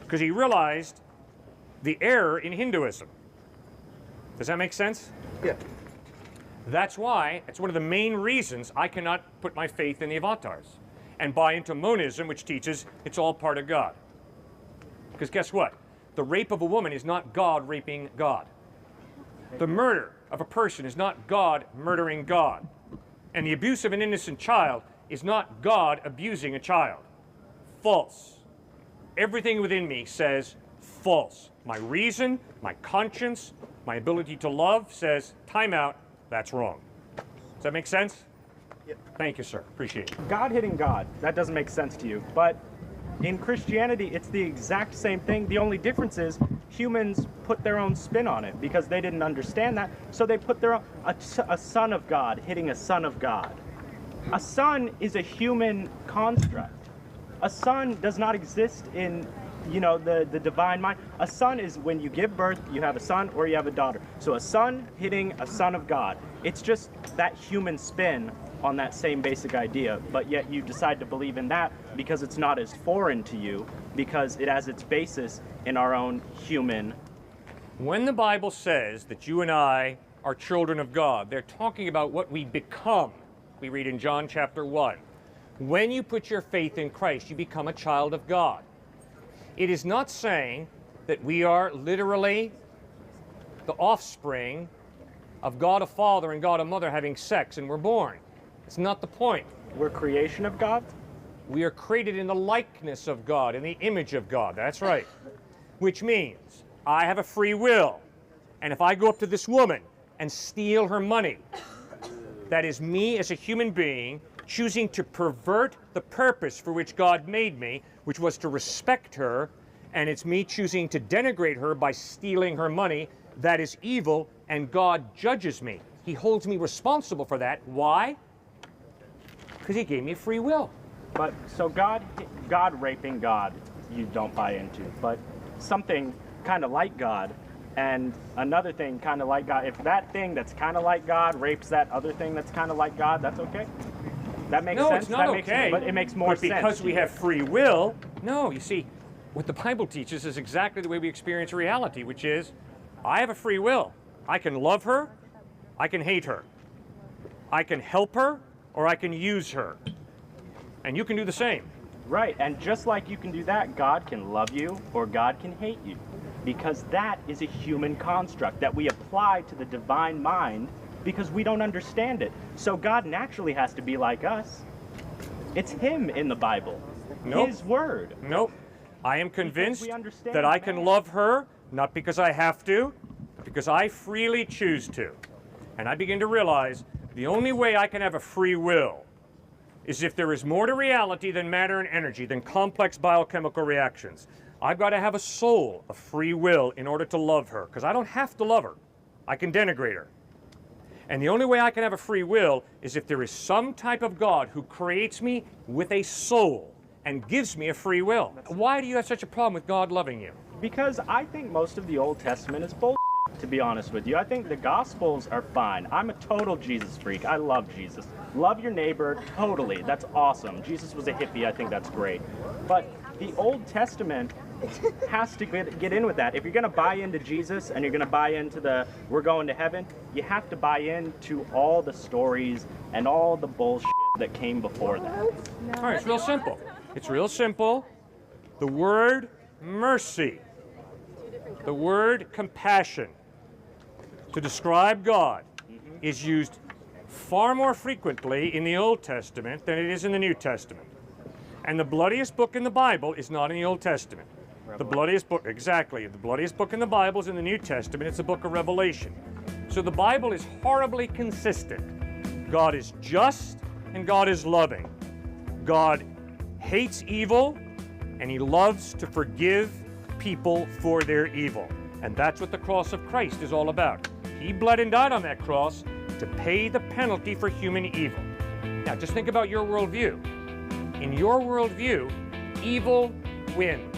because he realized the error in Hinduism. Does that make sense? Yeah. That's why, it's one of the main reasons I cannot put my faith in the avatars and buy into monism, which teaches it's all part of God. Because guess what? The rape of a woman is not God raping God. The murder of a person is not God murdering God. And the abuse of an innocent child is not God abusing a child. False. Everything within me says false. My reason, my conscience, my ability to love says, time out, that's wrong. Does that make sense? Yep. Thank you, sir. Appreciate it. God hitting God, that doesn't make sense to you. But in Christianity, it's the exact same thing. The only difference is humans put their own spin on it because they didn't understand that. So they put their own, a son of God hitting a son of God. A son is a human construct. A son does not exist in, the divine mind. A son is when you give birth, you have a son or you have a daughter. So a son hitting a son of God. It's just that human spin on that same basic idea, but yet you decide to believe in that because it's not as foreign to you, because it has its basis in our own human. When the Bible says that you and I are children of God, they're talking about what we become. We read in John chapter 1. When you put your faith in Christ, you become a child of God. It is not saying that we are literally the offspring of God a Father and God a Mother having sex and we're born. It's not the point. We're creation of God? We are created in the likeness of God, in the image of God. That's right. Which means I have a free will. And if I go up to this woman and steal her money, that is me as a human being choosing to pervert the purpose for which God made me, which was to respect her, and it's me choosing to denigrate her by stealing her money. That is evil, and God judges me. He holds me responsible for that. Why? Because he gave me free will. But so God raping God, you don't buy into. But something kind of like God and another thing kind of like God, if that thing that's kind of like God rapes that other thing that's kind of like God, that's okay? That makes sense? No, it's not okay. But it makes more sense. But because we have free will, no, you see, what the Bible teaches is exactly the way we experience reality, which is, I have a free will. I can love her, I can hate her. I can help her, or I can use her. And you can do the same. Right, and just like you can do that, God can love you or God can hate you. Because that is a human construct that we apply to the divine mind because we don't understand it. So God naturally has to be like us. It's him in the Bible. Nope. His word. Nope. I am convinced we understand that I that. can love her, not because I have to, but because I freely choose to. And I begin to realize The only way I can have a free will is if there is more to reality than matter and energy, than complex biochemical reactions. I've got to have a soul, a free will, in order to love her, because I don't have to love her. I can denigrate her. And the only way I can have a free will is if there is some type of God who creates me with a soul and gives me a free will. Why do you have such a problem with God loving you? Because I think most of the Old Testament is bull, to be honest with you. I think the Gospels are fine. I'm a total Jesus freak. I love Jesus. Love your neighbor, totally. That's awesome. Jesus was a hippie. I think that's great. But the Old Testament has to get in with that. If you're going to buy into Jesus and you're going to buy into the we're going to heaven, you have to buy into all the stories and all the bullshit that came before that. All right, it's real simple. It's real simple. The word mercy, the word compassion to describe God is used far more frequently in the Old Testament than it is in the New Testament. And the bloodiest book in the Bible is not in the Old Testament. The bloodiest book, exactly. The bloodiest book in the Bible is in the New Testament. It's the book of Revelation. So the Bible is horribly consistent. God is just and God is loving. God hates evil and he loves to forgive people for their evil. And that's what the cross of Christ is all about. He bled and died on that cross to pay the penalty for human evil. Now just think about your worldview. In your worldview, evil wins.